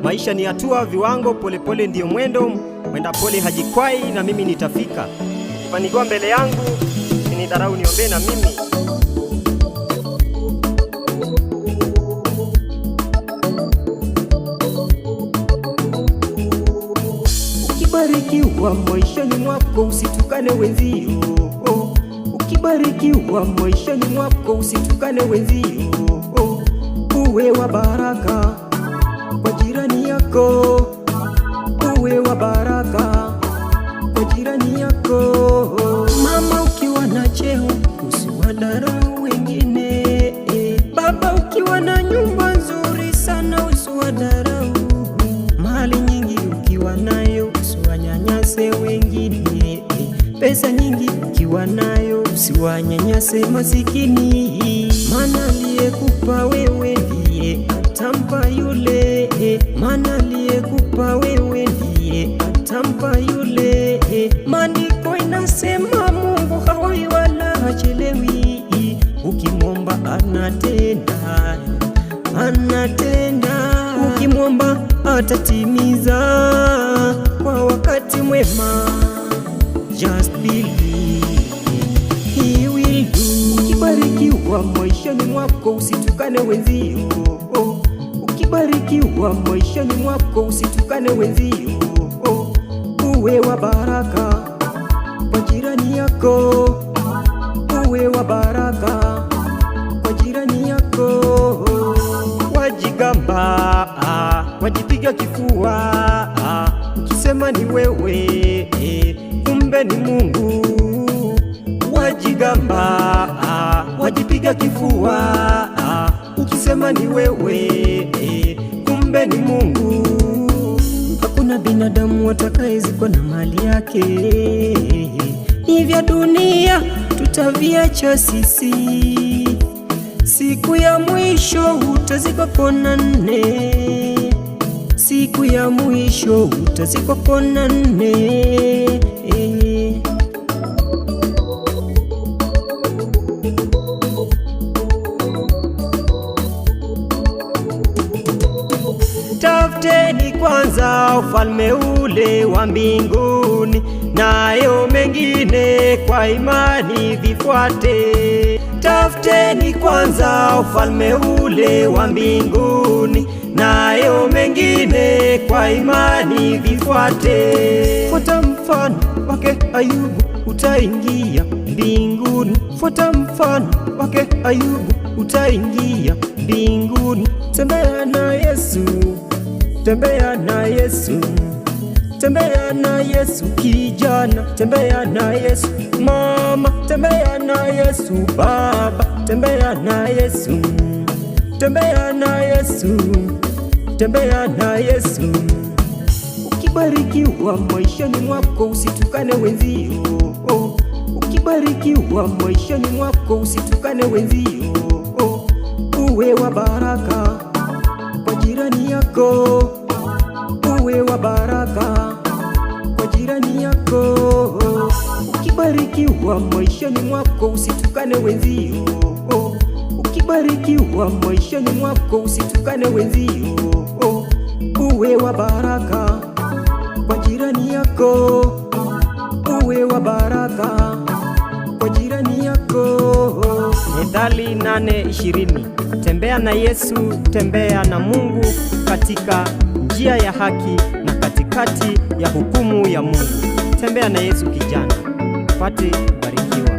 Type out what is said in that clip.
Maisha ni hatua, viwango, polepole ndiyo mwendo. Mwenda pole hajikwai, na mimi nitafika. Ukifanikiwa mbele yangu, usinidharau, niombe na mimi. Ukibarikiwa maishani mwako, usitukane wenzio. Ukibarikiwa maishani mwako, usitukane wenzio. Uwe wa baraka kwa jirani yako, uwe wa baraka kwa jirani yako. Mama ukiwa na cheo, usiwadharau wengine. Baba ukiwa na nyumba nzuri sana, usiwadharau. Mali nyingi ukiwa nayo, usiwanyanyase wengine. Pesa nyingi ukiwa nayo, usiwanyanyase masikini. Maana aliyekupa wewe ndiye atampa yule. Maana aliyekupa wewe ndiye atampa yule. Maandiko inasema Mungu hawai wala hachelewi. Ukimwomba anatenda, anatenda. Ukimwomba atatimiza kwa wakati mwema. Just believe he will do. Ukibarikiwa maishani mwako, usitukane wenzio. Ukibarikiwa maishani mwako, usitukane wenzio. Uwe wa baraka kwa jirani yako, uwe wa baraka kwa jirani yako. Wajigamba, wajipiga kifua, ukisema ni wewe, kumbe ni Mungu. Wajigamba, wajipiga kifua, ukisema ni wewe, kumbe ni Mungu. Hakuna binadamu atakayezikwa na mali yake. Ni vya dunia tutaviacha sisi. Siku ya mwisho utazikwa kona nne. Siku ya mwisho utazikwa kona nne. Tafuteni kwanza ufalme ule wa mbinguni, nayo mengine kwa imani vifuate. Tafuteni kwanza ufalme ule wa mbinguni, nayo mengine kwa imani vifuate. Fuata mfano wake Ayubu, utaingia mbinguni. Fuata mfano wake Ayubu, utaingia mbinguni. Tembea na Yesu, tembea na Yesu, tembea na Yesu kijana, tembea na Yesu mama, tembea na Yesu baba, tembea na Yesu, tembea na Yesu, tembea na Yesu. Ukibarikiwa maishani mwako, usitukane wenzio. Ukibarikiwa maishani mwako, usitukane wenzio. Uwe wa baraka kwa jirani yako, uwe wa baraka kwa jirani yako. Ukibarikiwa maishani mwako, usitukane wenzio. Ukibarikiwa maishani mwako, usitukane wenzio. Uwe wa baraka kwa jirani yako, uwe wa baraka kwa jirani yako. Methali 8:20. Tembea na Yesu, tembea na Mungu katika njia ya haki na katikati ya hukumu ya Mungu. Tembea na Yesu kijana, upate kubarikiwa.